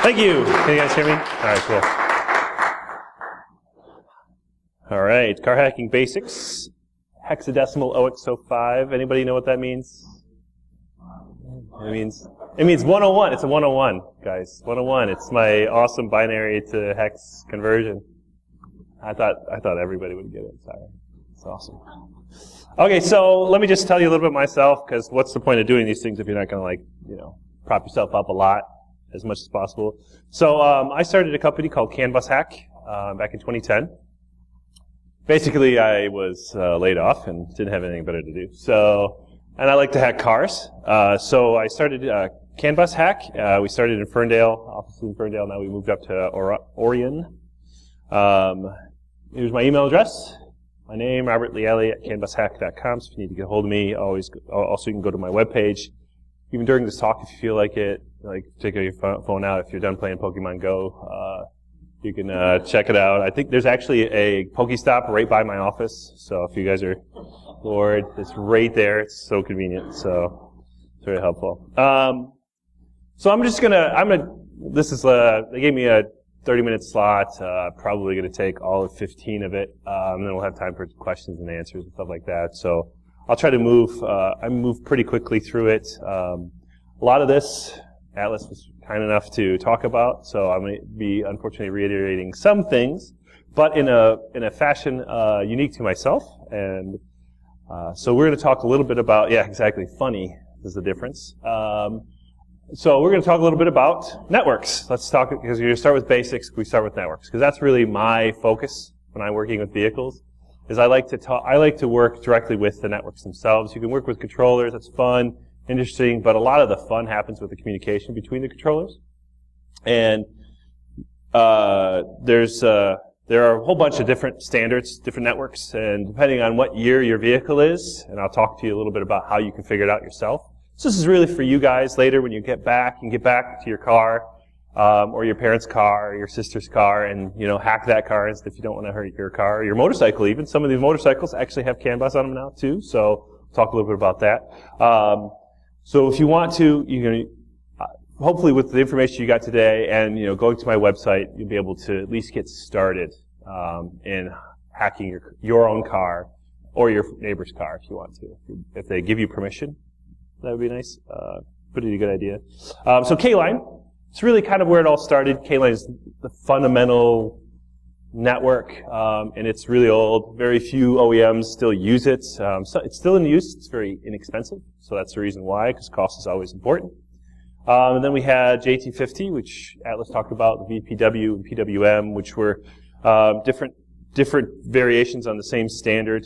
Thank you. Can you guys hear me? All right, cool. All right, car hacking basics. Hexadecimal OXO5. Anybody know what that means? It means 101. It's a 101, guys. 101. It's my awesome binary to hex conversion. I thought everybody would get it. Sorry. It's awesome. Okay, so let me just tell you a little bit myself, because what's the point of doing these things if you're not going to prop yourself up a lot as much as possible. So I started a company called CAN Bus Hack back in 2010. Basically, I was laid off and didn't have anything better to do. And I like to hack cars. So I started CAN Bus Hack. We started in Ferndale, office in Ferndale. Now we moved up to Orion. Here's my email address. My name, Robert Leale at canbushack.com. So if you need to get a hold of me, also you can go to my webpage. Even during this talk, if you feel like it, take your phone out if you're done playing Pokemon Go. You can check it out. I think there's actually a Pokestop right by my office. So if you guys are bored, it's right there. It's so convenient. So it's very helpful. So they gave me a 30-minute slot. Probably going to take all of 15 of it. And then we'll have time for questions and answers and stuff like that. So I'll try to move pretty quickly through it. A lot of this, Atlas was kind enough to talk about, so I'm going to be unfortunately reiterating some things, but in a fashion unique to myself. And so we're going to talk a little bit about, funny is the difference. So we're going to talk a little bit about networks. Let's talk, because you're going to start with basics. We start with networks, because that's really my focus when I'm working with vehicles. Is I like to work directly with the networks themselves. You can work with controllers. That's fun, interesting, but a lot of the fun happens with the communication between the controllers. And there are a whole bunch of different standards, different networks, and depending on what year your vehicle is, and I'll talk to you a little bit about how you can figure it out yourself. So this is really for you guys later when you get back to your car, or your parents' car, or your sister's car, and hack that car if you don't want to hurt your car, or your motorcycle even. Some of these motorcycles actually have CAN bus on them now too, so talk a little bit about that. So if you want to, hopefully with the information you got today and going to my website, you'll be able to at least get started in hacking your own car or your neighbor's car if you want to. If they give you permission, that would be nice. Pretty good idea. So K-Line, it's really kind of where it all started. K-Line is the fundamental network, and it's really old. Very few OEMs still use it. So it's still in use. It's very inexpensive, so that's the reason why, because cost is always important. And then we had JT50, which Atlas talked about, the VPW and PWM, which were different variations on the same standard,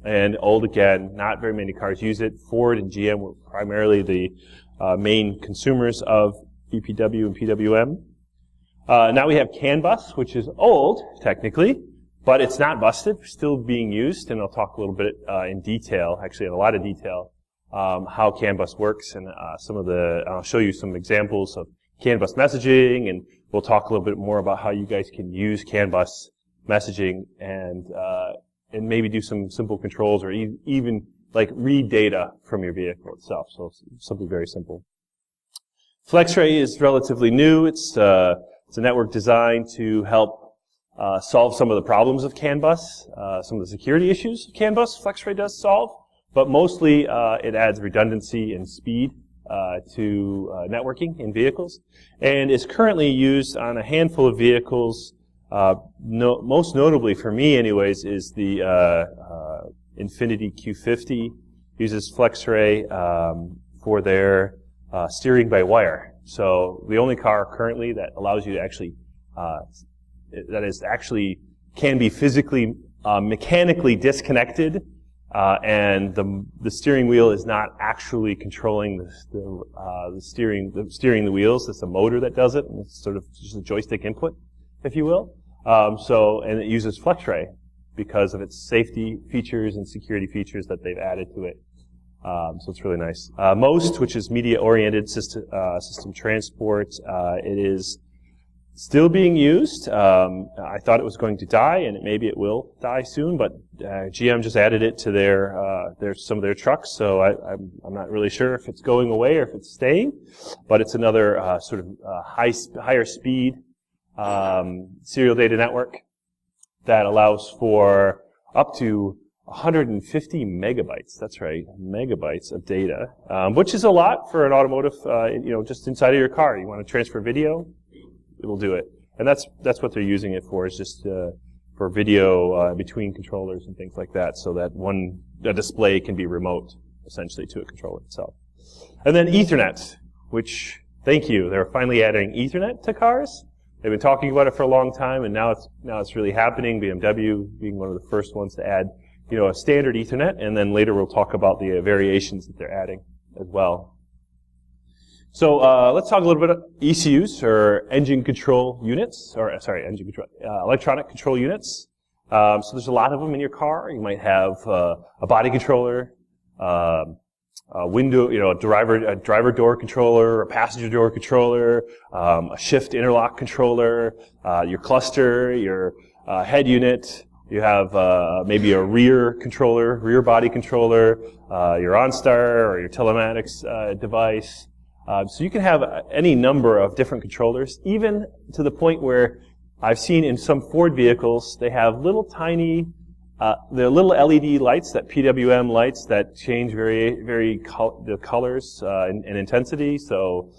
and old again. Not very many cars use it. Ford and GM were primarily the main consumers of VPW and PWM. Now we have CAN bus, which is old, technically, but it's not busted, still being used, and I'll talk a little bit in detail, actually in a lot of detail, how CAN bus works, and I'll show you some examples of CAN bus messaging, and we'll talk a little bit more about how you guys can use CAN bus messaging and maybe do some simple controls, or even read data from your vehicle itself, so something very simple. FlexRay is relatively new. It's a network designed to help solve some of the problems of CAN bus, some of the security issues of CAN bus. FlexRay does solve, but mostly it adds redundancy and speed to networking in vehicles, and is currently used on a handful of vehicles. Most notably for me, anyways, is the Infiniti Q50 uses FlexRay for their steering by wire. So the only car currently that allows you to actually, can be physically, mechanically disconnected, and the steering wheel is not actually controlling the steering the wheels. It's a motor that does it, and it's sort of just a joystick input, if you will. And it uses FlexRay because of its safety features and security features that they've added to it. So it's really nice. MOST, which is media-oriented system transport, it is Still being used. I thought it was going to die, and maybe it will die soon, but GM just added it to some of their trucks, so I'm not really sure if it's going away or if it's staying, but it's another sort of higher speed serial data network that allows for up to 150 megabytes. That's right, megabytes of data, which is a lot for an automotive. Just inside of your car, you want to transfer video, it'll do it, and that's what they're using it for. Is just for video between controllers and things like that, so that a display can be remote essentially to a controller itself. And then Ethernet, which thank you, they're finally adding Ethernet to cars. They've been talking about it for a long time, and now it's really happening. BMW being one of the first ones to add, a standard Ethernet, and then later we'll talk about the variations that they're adding as well. So let's talk a little bit about ECUs, or engine control units, electronic control units. So there's a lot of them in your car. You might have a body controller, a window, a driver door controller, a passenger door controller, a shift interlock controller, your cluster, your head unit. You have maybe a rear body controller, your OnStar or your telematics device. So you can have any number of different controllers, even to the point where I've seen in some Ford vehicles, they have little tiny, they're little LED lights, that PWM lights that change the colors and intensity. So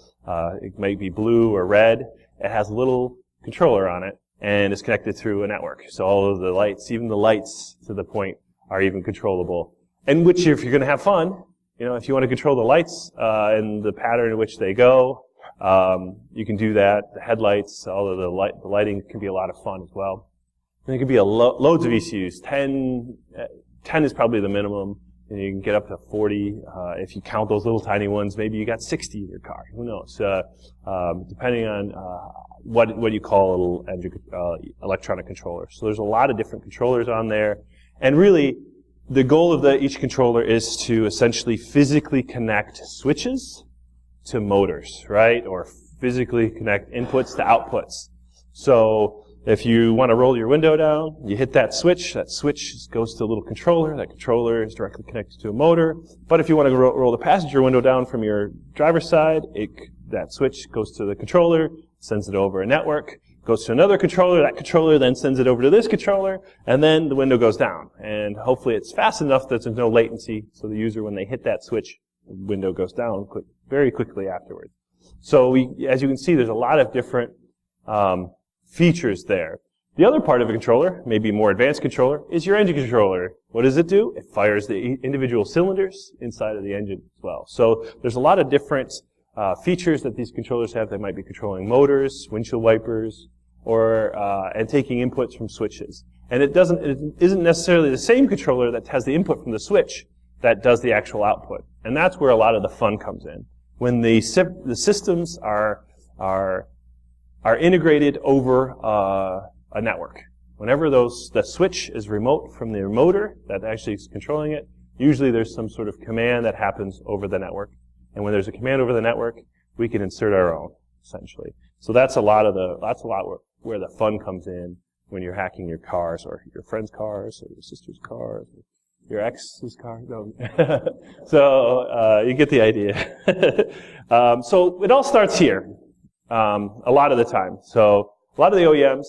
it might be blue or red. It has a little controller on it, and it's connected through a network. So all of the lights, even the lights to the point, are even controllable. And which, if you're going to have fun, if you want to control the lights and the pattern in which they go, you can do that. The headlights, all of the lighting can be a lot of fun as well. And there can be loads of ECUs. 10 is probably the minimum, and you can get up to 40 if you count those little tiny ones. Maybe you got 60 in your car. Who knows? Depending on what you call a little electronic controller. So there's a lot of different controllers on there, and really, the goal of each controller is to essentially physically connect switches to motors, right? Or physically connect inputs to outputs. So if you want to roll your window down, you hit that switch goes to a little controller. That controller is directly connected to a motor. But if you want to roll the passenger window down from your driver's side, that switch goes to the controller, sends it over a network, goes to another controller, that controller then sends it over to this controller, and then the window goes down. And hopefully it's fast enough that there's no latency, so the user, when they hit that switch, the window goes down very quickly afterwards. So as you can see, there's a lot of different features there. The other part of a controller, maybe a more advanced controller, is your engine controller. What does it do? It fires the individual cylinders inside of the engine as well. So there's a lot of different features that these controllers have. They might be controlling motors, windshield wipers, and taking inputs from switches. And it isn't necessarily the same controller that has the input from the switch that does the actual output. And that's where a lot of the fun comes in. When the systems are integrated over a network. Whenever the switch is remote from the motor that actually is controlling it, usually there's some sort of command that happens over the network. And when there's a command over the network, we can insert our own, essentially. So that's a lot where the fun comes in when you're hacking your cars, or your friend's cars, or your sister's cars, or your ex's car. No. So you get the idea. So it all starts here, a lot of the time. So a lot of the OEMs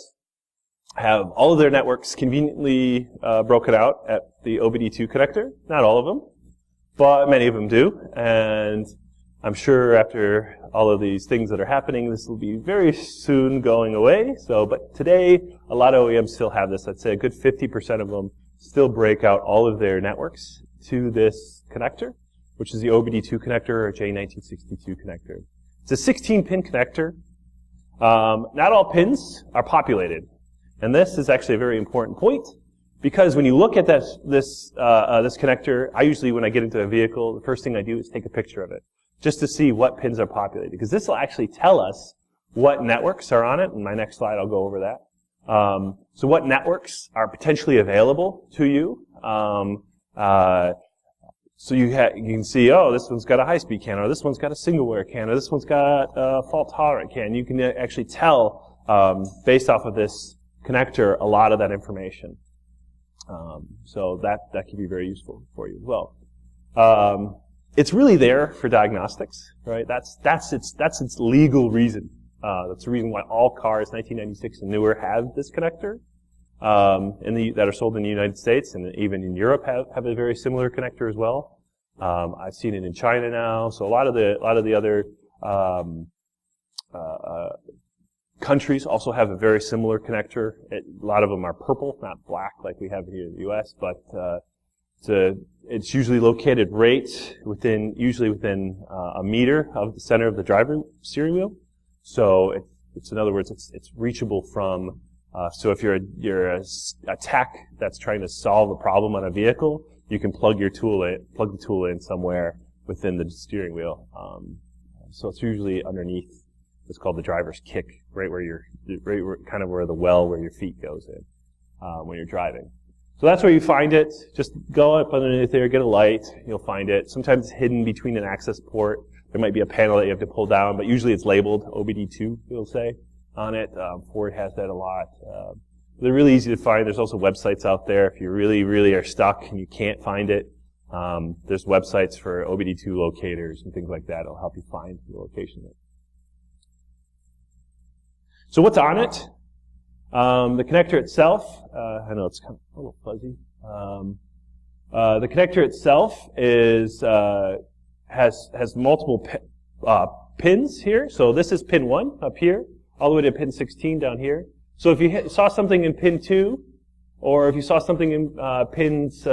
have all of their networks conveniently broken out at the OBD2 connector. Not all of them, but many of them do. And I'm sure after all of these things that are happening, this will be very soon going away. But today, a lot of OEMs still have this. I'd say a good 50% of them still break out all of their networks to this connector, which is the OBD2 connector or J1962 connector. It's a 16-pin connector. Not all pins are populated. And this is actually a very important point, because when you look at this connector, I usually, when I get into a vehicle, the first thing I do is take a picture of it, just to see what pins are populated, because this will actually tell us what networks are on it. In my next slide, I'll go over that. So what networks are potentially available to you. So you can see, oh, this one's got a high-speed CAN, or this one's got a single-wire CAN, or this one's got a fault-tolerant CAN. You can actually tell based off of this connector, a lot of that information. So that can be very useful for you as well. It's really there for diagnostics, right? That's its legal reason. That's the reason why all cars 1996 and newer have this connector. That are sold in the United States and even in Europe have a very similar connector as well. I've seen it in China now. So a lot of the other countries also have a very similar connector. A lot of them are purple, not black like we have here in the U.S. But it's usually located usually within a meter of the center of the driver steering wheel. So it's in other words, it's reachable from. So if you're a tech that's trying to solve a problem on a vehicle, you can plug the tool in somewhere within the steering wheel. So it's usually underneath. It's called the driver's kick, right where kind of where the well where your feet goes in when you're driving. So that's where you find it. Just go up underneath there, get a light, you'll find it. Sometimes it's hidden between an access port. There might be a panel that you have to pull down, but usually it's labeled OBD2, it'll say on it. Ford has that a lot. They're really easy to find. There's also websites out there if you really, really are stuck and you can't find it. There's websites for OBD2 locators and things like that. It'll help you find the location. So what's on it? The connector itself, I know it's kind of a little fuzzy. The connector itself has multiple pins here. So this is pin 1 up here, all the way to pin 16 down here. So if you saw something in pin 2, or if you saw something in pins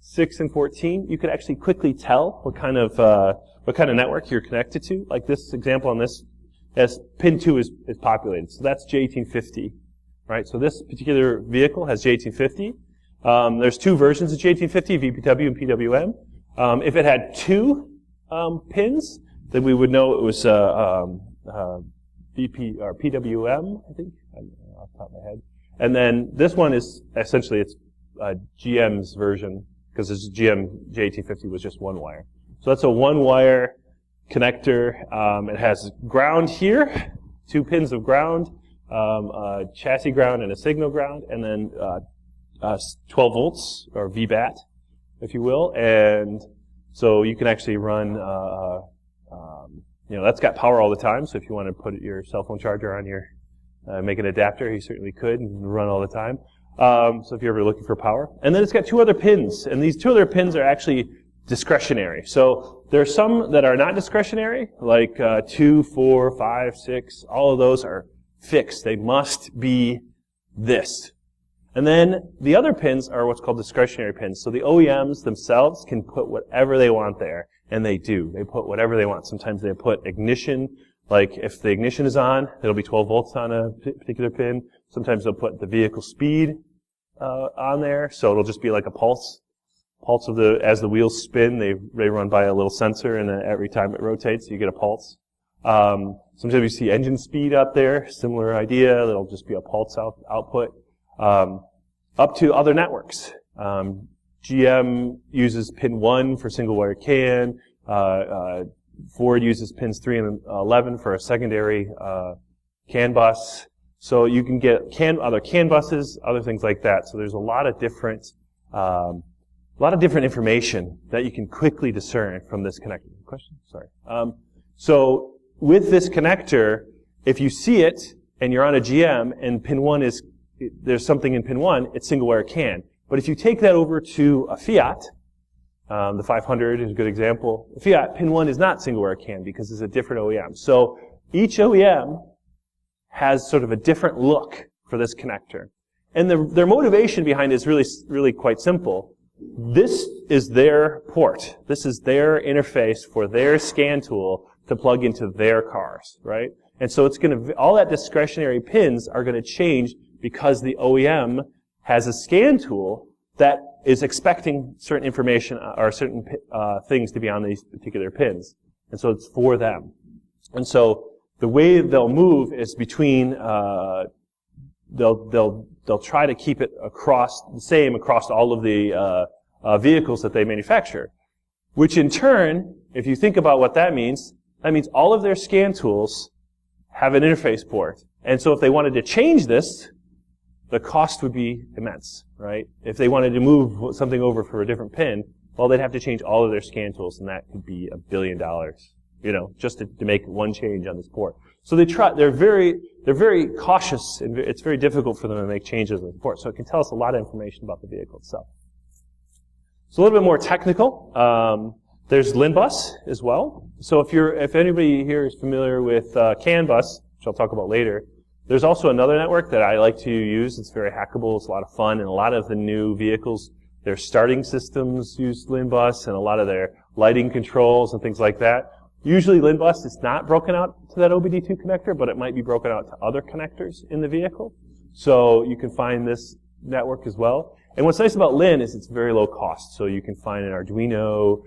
6 and 14, you could actually quickly tell what kind of network you're connected to. Like this example on this, as pin 2 is populated. So that's J1850, right? So this particular vehicle has J1850. There's 2 versions of J1850, VPW and PWM. If it had 2 pins, then we would know it was VP or PWM, I think, off the top of my head. And then this one is essentially it's GM's version, because this GM J1850 was just 1 wire. So that's a 1-wire connector. It has ground here, 2 pins of ground, a chassis ground and a signal ground, and then 12 volts or VBAT, if you will. And so you can actually run, that's got power all the time. So if you want to put your cell phone charger on your, make an adapter, you certainly could and run all the time. So if you're ever looking for power. And then it's got 2 other pins, and these 2 other pins are actually discretionary. So there are some that are not discretionary, like 2, 4, 5, 6. All of those are fixed. They must be this. And then the other pins are what's called discretionary pins. So the OEMs themselves can put whatever they want there, and they do. They put whatever they want. Sometimes they put ignition, like if the ignition is on, it'll be 12 volts on a particular pin. Sometimes they'll put the vehicle speed on there, so it'll just be like a pulse of as the wheels spin, they run by a little sensor, and every time it rotates, you get a pulse. Sometimes you see engine speed up there, similar idea. It'll just be a pulse output. Up to other networks. GM uses pin 1 for single wire CAN. Ford uses pins 3 and 11 for a secondary CAN bus. So you can get other CAN buses, other things like that. So there's a lot of different information that you can quickly discern from this connector. Question? Sorry. So with this connector, if you see it and you're on a GM and pin 1 there's something in pin 1, it's single wire CAN. But if you take that over to a Fiat, the 500 is a good example. The Fiat, pin 1 is not single wire CAN because it's a different OEM. So each OEM has sort of a different look for this connector. And their motivation behind it is really, really quite simple. This is their port. This is their interface for their scan tool to plug into their cars, right? And so all that discretionary pins are going to change because the OEM has a scan tool that is expecting certain information or certain things to be on these particular pins. And so it's for them. And so the way they'll move is between, they'll try to keep it the same across all of the vehicles that they manufacture. Which in turn, if you think about what that means all of their scan tools have an interface port. And so if they wanted to change this, the cost would be immense, right? If they wanted to move something over for a different pin, well, they'd have to change all of their scan tools, and that could be $1 billion, just to make one change on this port. So they're very cautious, and it's very difficult for them to make changes on the port. So it can tell us a lot of information about the vehicle itself. So a little bit more technical. There's LIN bus as well. So if anybody here is familiar with CAN bus, which I'll talk about later, there's also another network that I like to use. It's very hackable. It's a lot of fun, and a lot of the new vehicles, their starting systems use LIN bus, and a lot of their lighting controls and things like that. Usually LIN bus is not broken out to that OBD2 connector, but it might be broken out to other connectors in the vehicle. So you can find this network as well. And what's nice about LIN is it's very low cost. So you can find an Arduino,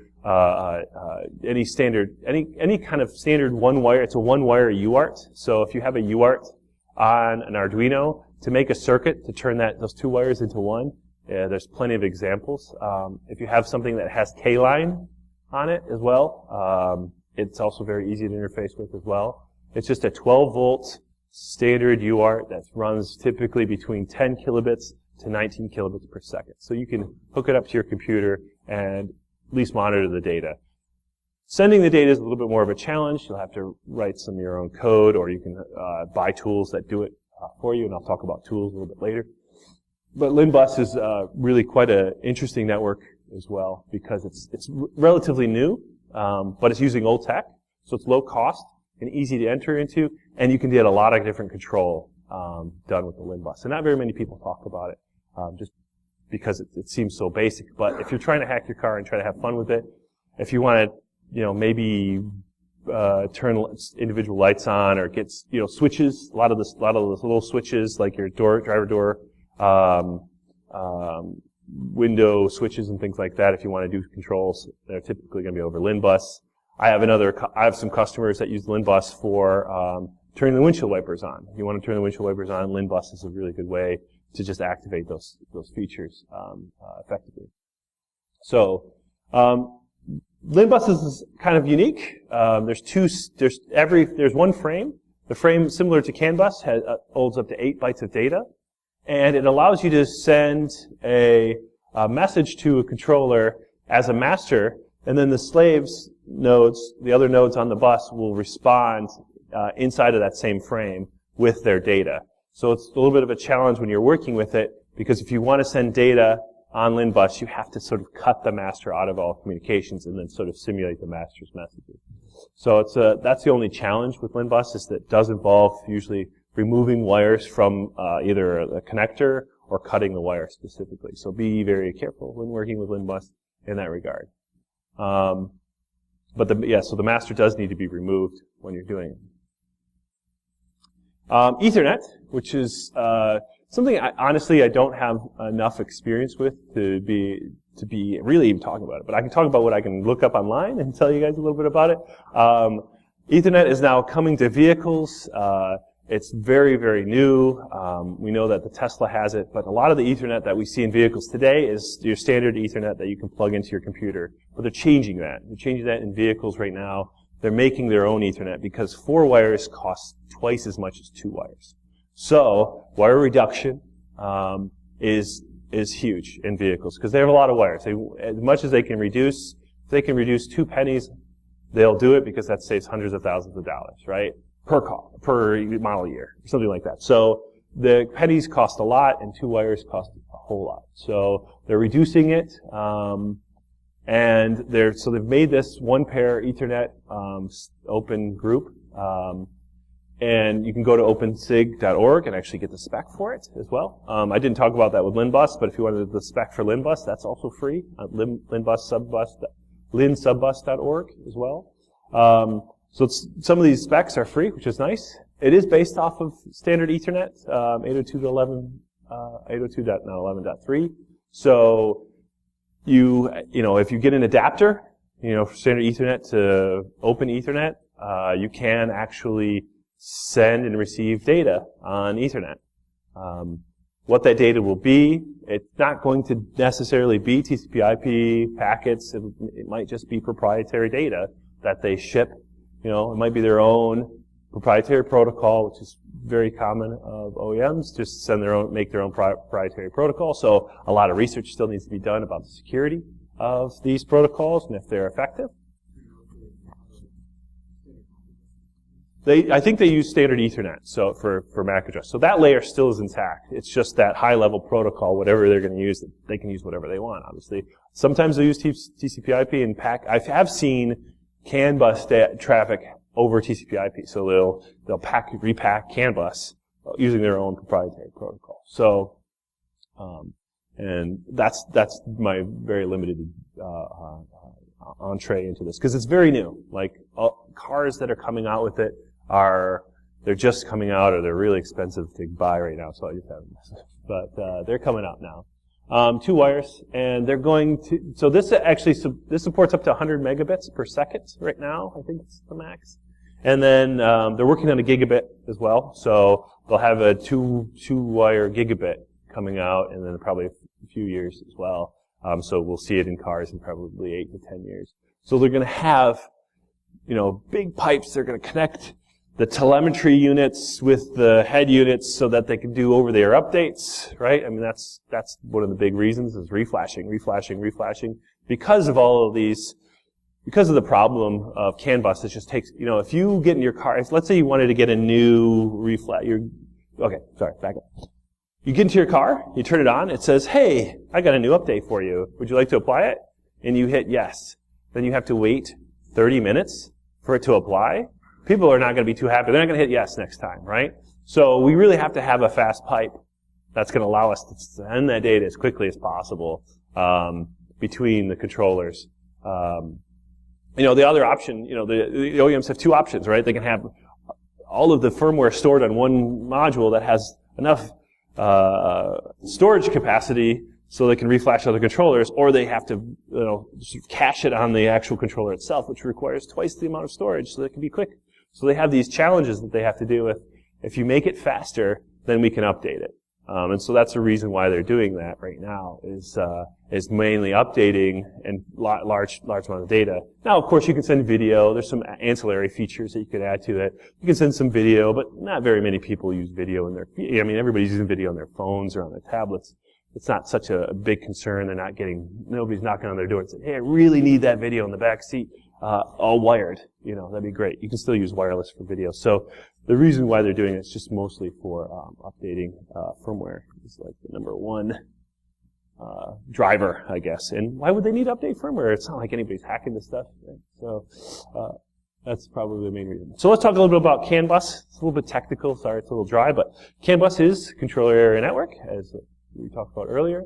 any kind of standard one wire. It's a one wire UART. So if you have a UART on an Arduino, to make a circuit to turn those two wires into one, there's plenty of examples. If you have something that has K-line on it as well, it's also very easy to interface with as well. It's just a 12-volt standard UART that runs typically between 10 kilobits to 19 kilobits per second. So you can hook it up to your computer and at least monitor the data. Sending the data is a little bit more of a challenge. You'll have to write some of your own code, or you can buy tools that do it for you, and I'll talk about tools a little bit later. But LIN bus is really quite an interesting network as well, because it's relatively new, but it's using old tech, so it's low cost and easy to enter into, and you can get a lot of different control done with the LIN bus. And not very many people talk about it, just because it seems so basic. But if you're trying to hack your car and try to have fun with it, if you want to, maybe turn individual lights on, or get switches, a lot of those little switches like your driver door, window switches and things like that. If you want to do controls, they're typically going to be over LIN bus. I have some customers that use LIN bus for turning the windshield wipers on. If you want to turn the windshield wipers on, LIN bus is a really good way to just activate those features effectively. So LIN bus is kind of unique. There's one frame. The frame, similar to CAN bus, holds up to 8 bytes of data. And it allows you to send a message to a controller as a master, and then the slaves nodes, the other nodes on the bus, will respond inside of that same frame with their data. So it's a little bit of a challenge when you're working with it, because if you want to send data on LIN bus, you have to sort of cut the master out of all communications and then sort of simulate the master's messages. So that's the only challenge with LIN bus, is that it does involve usually removing wires from either a connector or cutting the wire specifically. So be very careful when working with LIN bus in that regard. So the master does need to be removed when you're doing it. Ethernet, which is something honestly I don't have enough experience with to be really even talking about it. But I can talk about what I can look up online and tell you guys a little bit about it. Ethernet is now coming to vehicles. It's very, very new. We know that the Tesla has it, but a lot of the Ethernet that we see in vehicles today is your standard Ethernet that you can plug into your computer. But they're changing that. They're changing that in vehicles right now. They're making their own Ethernet because 4 wires cost twice as much as 2 wires. So wire reduction is huge in vehicles because they have a lot of wires. As much as they can reduce, if they can reduce 2 pennies, they'll do it because that saves hundreds of thousands of dollars, right? Per car, per model year, something like that. So the pennies cost a lot, and 2 wires cost a whole lot. So they're reducing it, and they've made this one pair Ethernet open group, and you can go to opensig.org and actually get the spec for it as well. I didn't talk about that with LIN bus, but if you wanted the spec for LIN bus, that's also free at linsubus.org as well. So some of these specs are free, which is nice. It is based off of standard Ethernet, 802.11.3. So if you get an adapter, for standard Ethernet to open Ethernet, you can actually send and receive data on Ethernet. What that data will be, it's not going to necessarily be TCP/IP packets. It might just be proprietary data that they ship. It might be their own proprietary protocol, which is very common of OEMs, just send their own, make their own proprietary protocol. So a lot of research still needs to be done about the security of these protocols and if they're effective. I think they use standard Ethernet so for MAC address. So that layer still is intact. It's just that high-level protocol, whatever they're going to use, they can use whatever they want, obviously. Sometimes they use TCP/IP and I have seen CAN bus traffic over TCP/IP. So they'll repack CAN bus using their own proprietary protocol. So, and that's my very limited entree into this because it's very new. Like cars that are coming out with it they're just coming out or they're really expensive to buy right now. So I just haven't. But they're coming out now. 2 wires, and they're going to. So this actually this supports up to 100 megabits per second right now. I think it's the max. And then they're working on a gigabit as well. So they'll have a two-wire gigabit coming out, and then probably a few years as well. So we'll see it in cars in probably 8 to 10 years. So they're going to have, big pipes. They're going to connect the telemetry units with the head units so that they can do over-the-air updates, right? I mean, that's one of the big reasons is reflashing. Because of all of these, because of the problem of CAN bus, it just takes, if you get in your car, let's say you wanted to get a new back up. You get into your car, you turn it on, it says, hey, I got a new update for you. Would you like to apply it? And you hit yes. Then you have to wait 30 minutes for it to apply. People are not going to be too happy. They're not going to hit yes next time, right? So we really have to have a fast pipe that's going to allow us to send that data as quickly as possible between the controllers. The other option, the OEMs have 2 options, right? They can have all of the firmware stored on one module that has enough storage capacity so they can reflash other controllers, or they have to cache it on the actual controller itself, which requires twice the amount of storage so that it can be quick. So they have these challenges that they have to deal with. If you make it faster, then we can update it. And so that's the reason why they're doing that right now is mainly updating and large amount of data. Now, of course, you can send video. There's some ancillary features that you could add to it. You can send some video, but not very many people use video everybody's using video on their phones or on their tablets. It's not such a big concern. Nobody's knocking on their door and saying, hey, I really need that video in the back seat, all wired. That'd be great. You can still use wireless for video. So the reason why they're doing it is just mostly for updating firmware. It's like the number one driver, I guess. And why would they need to update firmware? It's not like anybody's hacking this stuff. Right? So that's probably the main reason. So let's talk a little bit about CAN bus. It's a little bit technical. Sorry, it's a little dry, but CAN bus is controller area network, as we talked about earlier.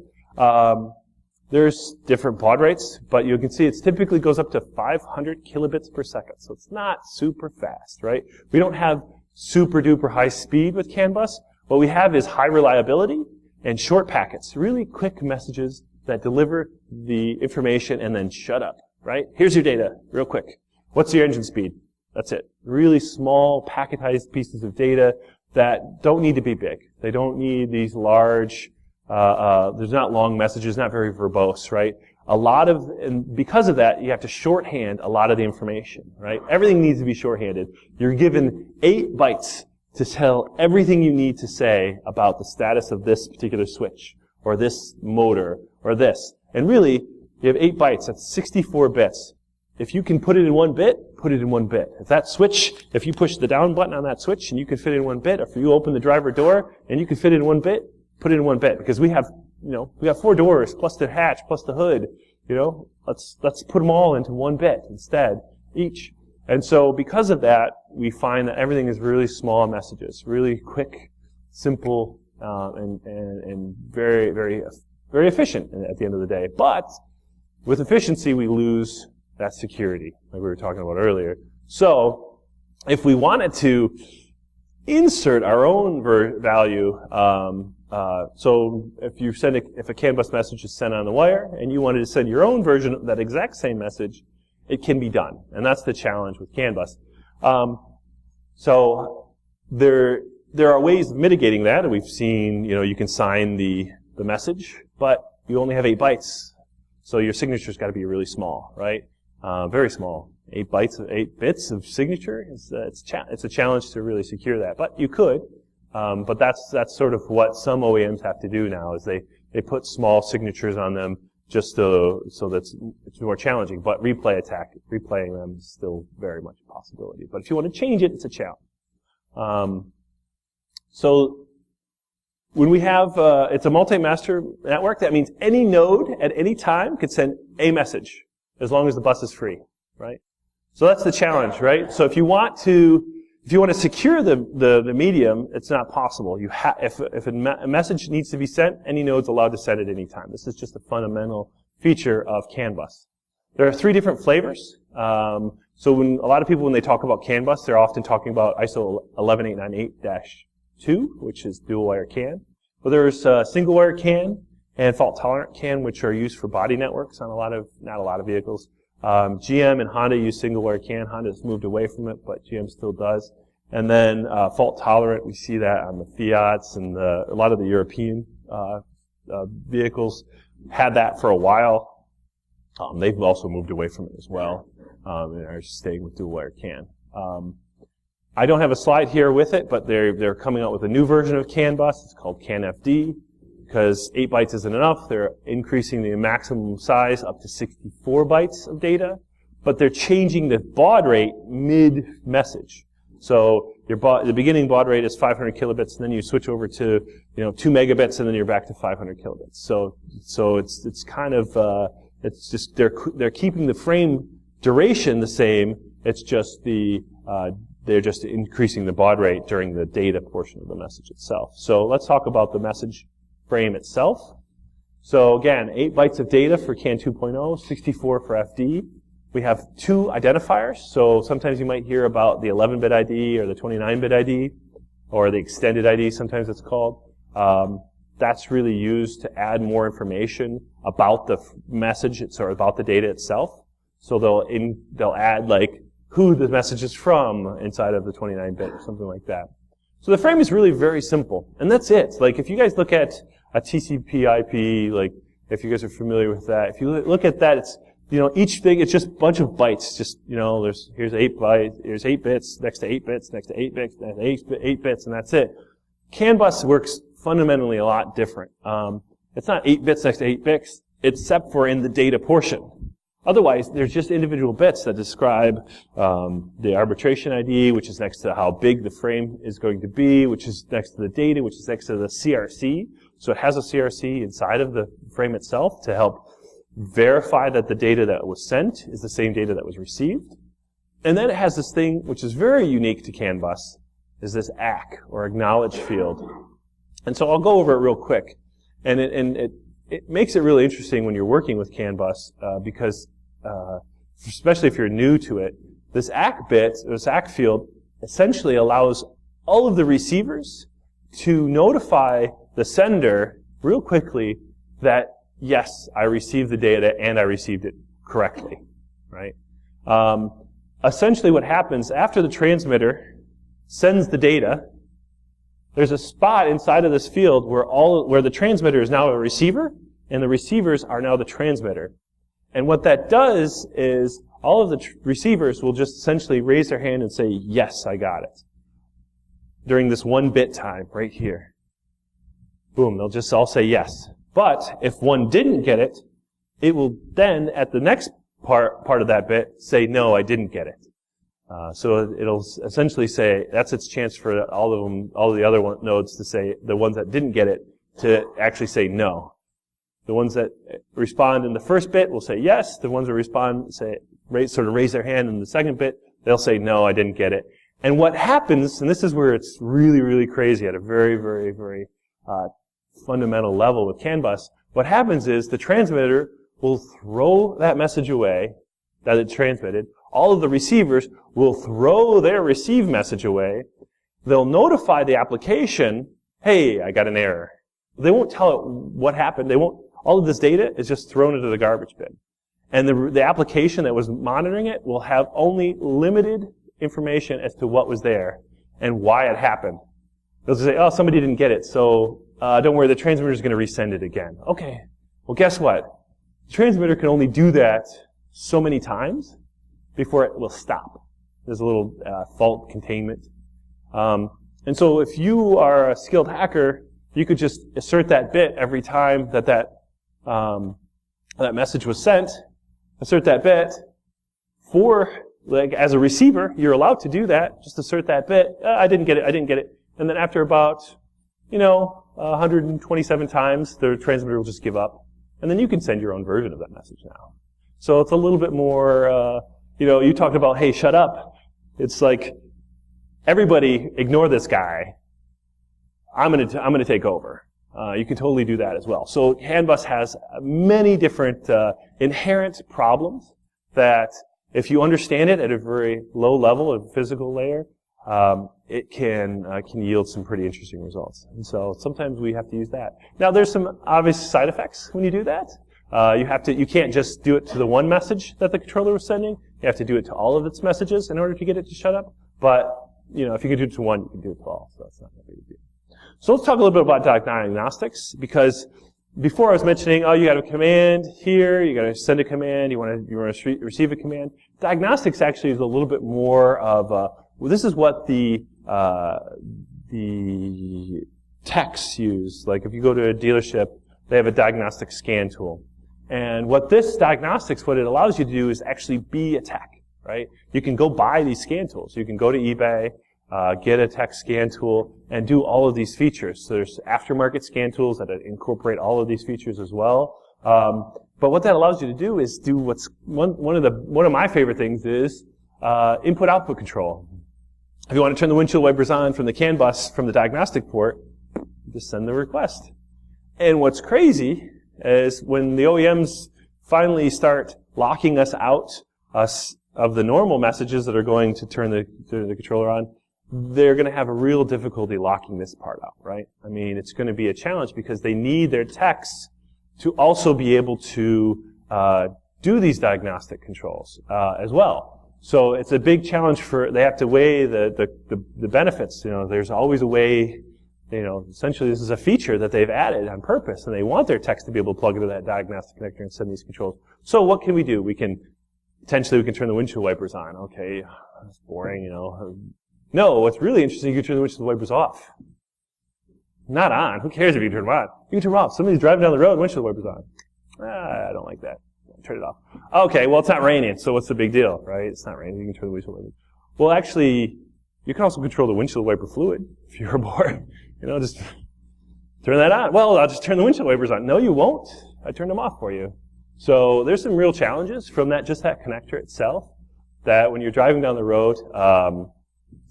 There's different baud rates, but you can see it typically goes up to 500 kilobits per second. So it's not super fast, right? We don't have super duper high speed with CAN bus. What we have is high reliability and short packets, really quick messages that deliver the information and then shut up, right? Here's your data, real quick. What's your engine speed? That's it. Really small packetized pieces of data that don't need to be big. They don't need these large, there's not long messages, not very verbose, right? And because of that, you have to shorthand a lot of the information, right? Everything needs to be shorthanded. You're given 8 bytes to tell everything you need to say about the status of this particular switch, or this motor, or this. And really, you have 8 bytes, that's 64 bits. If you can put it in 1 bit, put it in 1 bit. If you push the down button on that switch and you can fit it in 1 bit, or if you open the driver door and you can fit it in 1 bit, put it in 1 bit. Because we have 4 doors, plus the hatch, plus the hood. Let's put them all into 1 bit instead, each. And so because of that, we find that everything is really small messages, really quick, simple, and very, very, very efficient at the end of the day. But with efficiency, we lose that security, like we were talking about earlier. So if we wanted to insert our own value, so if a CAN bus message is sent on the wire and you wanted to send your own version of that exact same message, it can be done. And that's the challenge with CAN bus. So there are ways of mitigating that. And we've seen, you can sign the message, but you only have 8 bytes. So your signature's got to be really small, right? Very small. 8 bits of signature. It's a challenge to really secure that. But you could. But that's sort of what some OEMs have to do now, is they put small signatures on them just so that it's more challenging. But replaying them is still very much a possibility. But if you want to change it, it's a challenge. So when we have, it's a multi-master network, that means any node at any time could send a message, as long as the bus is free, right? So that's the challenge, right? So if you want to secure the medium, it's not possible. If a message needs to be sent, any node's allowed to send it any time. This is just a fundamental feature of CAN bus. There are 3 different flavors. So when a lot of people, when they talk about CAN bus, they're often talking about ISO 11898-2, which is dual wire CAN. But there's single wire CAN and fault tolerant CAN, which are used for body networks on not a lot of vehicles. GM and Honda use single wire CAN. Honda's moved away from it, but GM still does. And then fault tolerant, we see that on the Fiats and a lot of the European vehicles had that for a while. They've also moved away from it as well, and are staying with dual wire CAN. I don't have a slide here with it, but they're coming out with a new version of CAN bus. It's called CAN FD. Because 8 bytes isn't enough, they're increasing the maximum size up to 64 bytes of data, but they're changing the baud rate mid-message. So the beginning baud rate is 500 kilobits, and then you switch over to 2 megabits, and then you're back to 500 kilobits. So it's kind of it's just they're keeping the frame duration the same. It's just they're just increasing the baud rate during the data portion of the message itself. So let's talk about the message frame itself. So again, 8 bytes of data for CAN 2.0, 64 for FD. We have 2 identifiers. So sometimes you might hear about the 11-bit ID or the 29-bit ID or the extended ID, sometimes it's called. That's really used to add more information about the message, or about the data itself. So they'll add like who the message is from inside of the 29-bit or something like that. So the frame is really very simple, and that's it. Like if you guys look at a TCP/IP, like if you guys are familiar with that, if you look at that, it's each thing, it's just a bunch of bytes. Just here's 8 bytes, here's 8 bits, next to 8 bits, next to 8 bits, next to 8 bits, and that's it. CAN bus works fundamentally a lot different. It's not 8 bits next to 8 bits, except for in the data portion. Otherwise, there's just individual bits that describe the arbitration ID, which is next to how big the frame is going to be, which is next to the data, which is next to the CRC. So it has a CRC inside of the frame itself to help verify that the data that was sent is the same data that was received. And then it has this thing, which is very unique to CAN bus, is this ACK, or acknowledge field. And so I'll go over it real quick. And it makes it really interesting when you're working with CAN bus, because especially if you're new to it, this ACK field, essentially allows all of the receivers to notify the sender real quickly that, yes, I received the data and I received it correctly, right? Essentially what happens after the transmitter sends the data, there's a spot inside of this field where the transmitter is now a receiver, and the receivers are now the transmitter. And what that does is all of the receivers will just essentially raise their hand and say, yes, I got it. During this 1-bit time right here. Boom, they'll just all say yes. But if one didn't get it, it will then, at the next part of that bit, say, no, I didn't get it. So it'll essentially say, that's its chance for all the other nodes to say, the ones that didn't get it, to actually say no. The ones that respond in the first bit will say yes. The ones that respond raise their hand in the second bit, they'll say no, I didn't get it. And what happens, and this is where it's really, really crazy at a very, very, very fundamental level with CAN bus, what happens is the transmitter will throw that message away that it transmitted. All of the receivers will throw their received message away. They'll notify the application, hey, I got an error. They won't tell it what happened. All of this data is just thrown into the garbage bin. And the application that was monitoring it will have only limited information as to what was there and why it happened. They'll just say, oh, somebody didn't get it, so don't worry, the transmitter is going to resend it again. Okay, well, guess what? The transmitter can only do that so many times before it will stop. There's a little fault containment. And so if you are a skilled hacker, you could just assert that bit every time that message was sent, assert that bit. Like as a receiver, you're allowed to do that, just assert that bit. I didn't get it. And then after about, 127 times, the transmitter will just give up. And then you can send your own version of that message now. So it's a little bit more, you talked about, hey, shut up. It's like, everybody ignore this guy. I'm gonna take over. You can totally do that as well. So CAN bus has many different inherent problems that if you understand it at a very low level, a physical layer, it can yield some pretty interesting results. And so sometimes we have to use that. Now there's some obvious side effects when you do that. You can't just do it to the one message that the controller was sending. You have to do it to all of its messages in order to get it to shut up. But, if you can do it to one, you can do it to all. So that's not that big a deal. So let's talk a little bit about diagnostics, because before I was mentioning, you got a command here, you got to send a command, you want to receive a command. Diagnostics actually is a little bit more of this is what the techs use. Like if you go to a dealership, they have a diagnostic scan tool. And what this diagnostics, what it allows you to do is actually be a tech, right? You can go buy these scan tools. You can go to eBay, get a tech scan tool, and do all of these features. So there's aftermarket scan tools that incorporate all of these features as well. But what that allows you to do is do what's one of my favorite things is input-output control. If you want to turn the windshield wipers on from the CAN bus from the diagnostic port, just send the request. And what's crazy is when the OEMs finally start locking us out of the normal messages that are going to turn the controller on, they're going to have a real difficulty locking this part out, right? I mean, it's going to be a challenge because they need their techs to also be able to do these diagnostic controls as well. So it's a big challenge they have to weigh the benefits. There's always a way, essentially this is a feature that they've added on purpose, and they want their techs to be able to plug into that diagnostic connector and send these controls. So what can we do? Potentially we can turn the windshield wipers on. Okay, that's boring, No, what's really interesting, you can turn the windshield wipers off. Not on. Who cares if you turn them on? You can turn them off. Somebody's driving down the road, windshield wipers on. I don't like that. Turn it off. Okay, well, it's not raining, so what's the big deal, right? It's not raining. You can turn the windshield wipers. Well, actually, you can also control the windshield wiper fluid if you're bored. Just turn that on. Well, I'll just turn the windshield wipers on. No, you won't. I turned them off for you. So there's some real challenges from that connector itself that when you're driving down the road,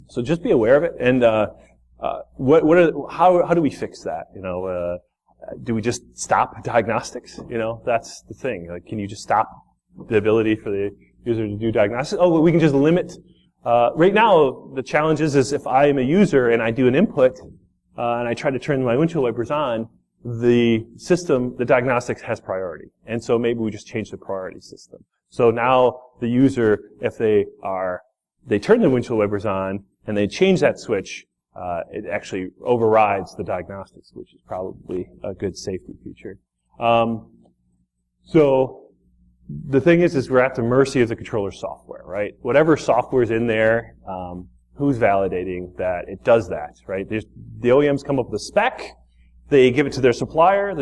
so just be aware of it. And how do we fix that? Do we just stop diagnostics? That's the thing. Like, can you just stop the ability for the user to do diagnostics? Oh, well, we can just limit. Right now, the challenge is if I am a user and I do an input and I try to turn my windshield wipers on, the diagnostics has priority. And so maybe we just change the priority system. So now the user, if they turn the windshield wipers on and they change that switch, it actually overrides the diagnostics, which is probably a good safety feature. So the thing is we're at the mercy of the controller software, right? Whatever software is in there, who's validating that it does that, right? The OEMs come up with a spec, they give it to their supplier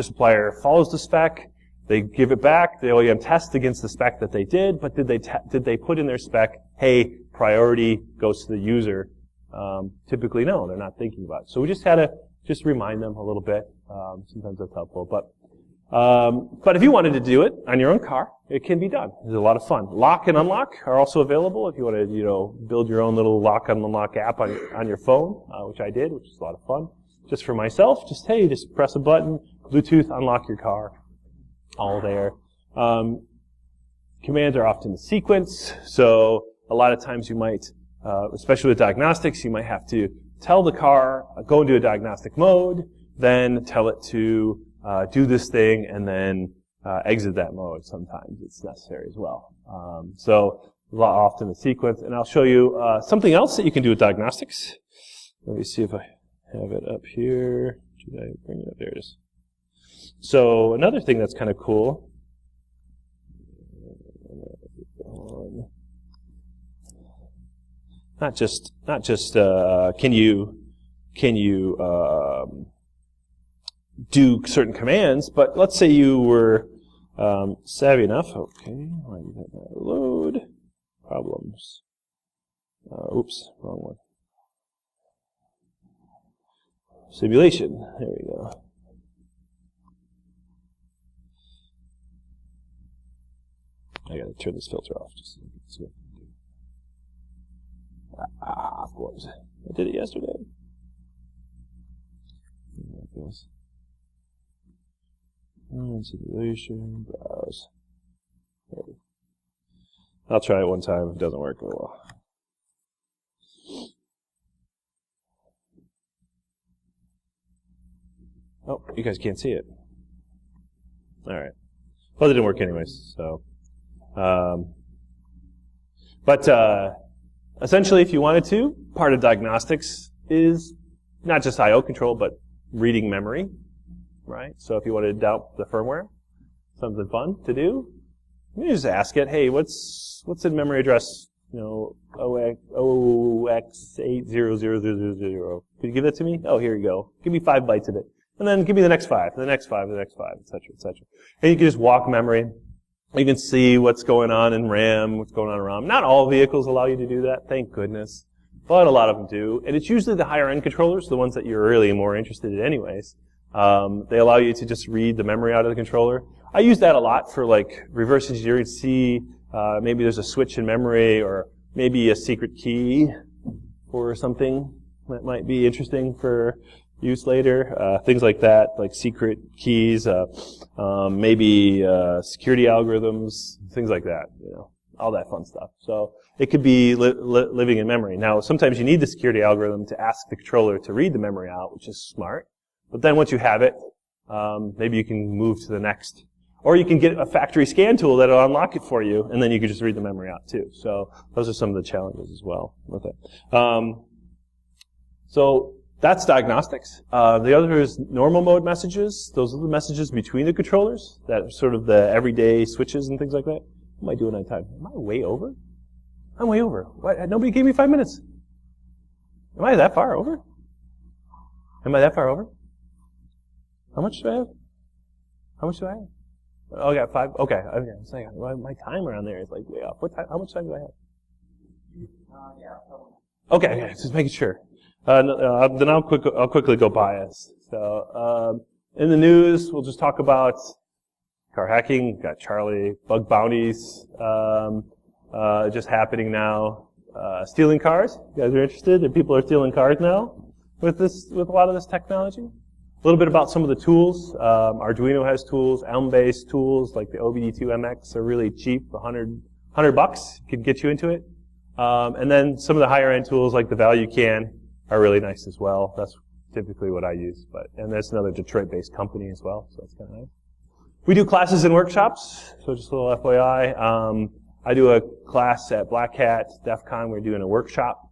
follows the spec, they give it back, the OEM tests against the spec that they did, but did they put in their spec, hey, priority goes to the user? Typically, no, they're not thinking about it. So we just had to remind them a little bit. Sometimes that's helpful. But if you wanted to do it on your own car, it can be done. It's a lot of fun. Lock and unlock are also available if you want to, build your own little lock and unlock app on your phone, which I did, which is a lot of fun. Just for myself, just press a button, Bluetooth, unlock your car, all there. Commands are often in sequence, so a lot of times you might, especially with diagnostics, you might have to tell the car, go into a diagnostic mode, then tell it to do this thing, and then exit that mode. Sometimes it's necessary as well. So often a sequence, and I'll show you something else that you can do with diagnostics. Let me see if I have it up here. Should I bring it up? There it is. So another thing that's kind of cool. Not just can you do certain commands, but let's say you were savvy enough. Okay, load problems. Oops, wrong one. Simulation. There we go. I gotta turn this filter off just so you can see what I can do. Of course. I did it yesterday. There it goes. Simulation, browse. Okay. I'll try it one time. If it doesn't work, oh well. Oh, you guys can't see it. All right. Well, it didn't work anyways, so. Essentially, if you wanted to, part of diagnostics is not just I/O control, but reading memory, right? So if you wanted to dump the firmware, something fun to do, you just ask it, hey, what's in memory address, OX800000. Could you give that to me? Oh, here you go. Give me 5 bytes of it. And then give me the next 5, the next 5, the next 5, et cetera, et cetera. And you can just walk memory. You can see what's going on in RAM, what's going on in ROM. Not all vehicles allow you to do that, thank goodness. But a lot of them do. And it's usually the higher end controllers, the ones that you're really more interested in anyways. They allow you to just read the memory out of the controller. I use that a lot for like reverse engineering to see maybe there's a switch in memory or maybe a secret key for something that might be interesting for use later, things like that, like secret keys, maybe security algorithms, things like that, all that fun stuff. So it could be living in memory. Now, sometimes you need the security algorithm to ask the controller to read the memory out, which is smart. But then once you have it, maybe you can move to the next. Or you can get a factory scan tool that'll unlock it for you, and then you can just read the memory out too. So those are some of the challenges as well with it. So that's diagnostics. The other is normal mode messages. Those are the messages between the controllers that are sort of the everyday switches and things like that. What am I doing on time? Am I way over? I'm way over. What? Nobody gave me 5 minutes. Am I that far over? Am I that far over? How much do I have? How much do I have? Oh, I got 5. Okay. Okay. My timer on there is like way off. What time? How much time do I have? Okay. Just making sure. Then I'll quickly go bias. So, in the news, we'll just talk about car hacking. We've got Charlie, bug bounties, just happening now. Stealing cars. You guys are interested? That people are stealing cars now with a lot of this technology. A little bit about some of the tools. Arduino has tools. Elm-based tools like the OBD2MX are really cheap. $100 could get you into it. And then some of the higher end tools like the Value Can are really nice as well. That's typically what I use. And that's another Detroit-based company as well, so that's kind of nice. We do classes and workshops, so just a little FYI. I do a class at Black Hat, DEF CON. We're doing a workshop.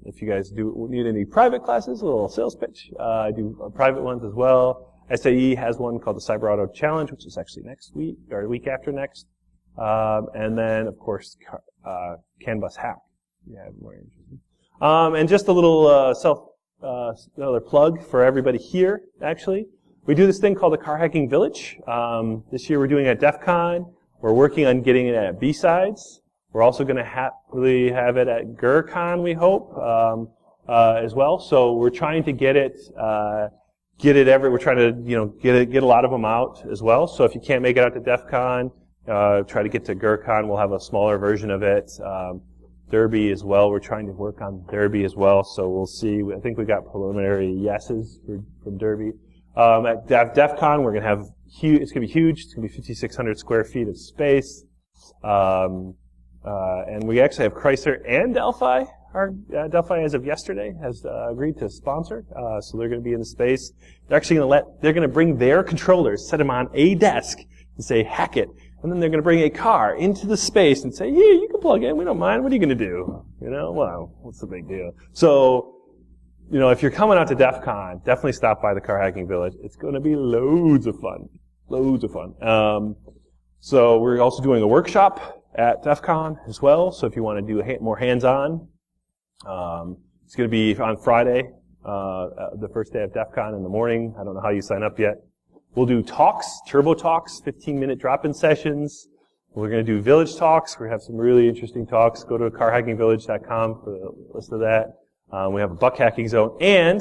If you guys need any private classes, a little sales pitch. I do private ones as well. SAE has one called the Cyber Auto Challenge, which is actually next week, or the week after next. And then, of course, CAN Bus Hack. Yeah, more interesting. And just a little another plug for everybody here, actually. We do this thing called the Car Hacking Village. This year we're doing it at DEF CON. We're working on getting it at BSides. We're also going to happily have it at GurCon, we hope, as well. So we're trying to get it we're trying to, get a lot of them out as well. So if you can't make it out to DEF CON, try to get to GurCon. We'll have a smaller version of it. Derby as well. We're trying to work on Derby as well. So we'll see. I think we got preliminary yeses from Derby. At DEF CON, we're going to have it's going to be huge. It's going to be 5,600 square feet of space. And we actually have Chrysler and Delphi. Delphi, as of yesterday, has agreed to sponsor. So they're going to be in the space. They're actually they're going to bring their controllers, set them on a desk, and say, hack it. And then they're going to bring a car into the space and say, yeah, you can plug in. We don't mind. What are you going to do? Well, what's the big deal? So, if you're coming out to DEF CON, definitely stop by the Car Hacking Village. It's going to be loads of fun. Loads of fun. So we're also doing a workshop at DEF CON as well. So if you want to do more hands-on, it's going to be on Friday, the first day of DEF CON in the morning. I don't know how you sign up yet. We'll do talks, turbo talks, 15-minute drop-in sessions. We're going to do village talks. We're going to have some really interesting talks. Go to carhiking.village.com for the list of that. We have a buck hacking zone, and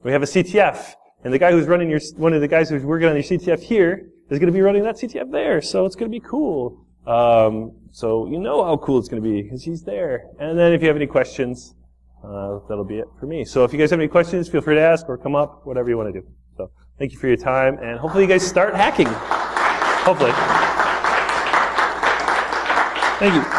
we have a CTF. And the guy who's running one of the guys who's working on your CTF here is going to be running that CTF there. So it's going to be cool. So you know how cool it's going to be because he's there. And then if you have any questions, that'll be it for me. So if you guys have any questions, feel free to ask or come up, whatever you want to do. So thank you for your time, and hopefully you guys start hacking. Hopefully. Thank you.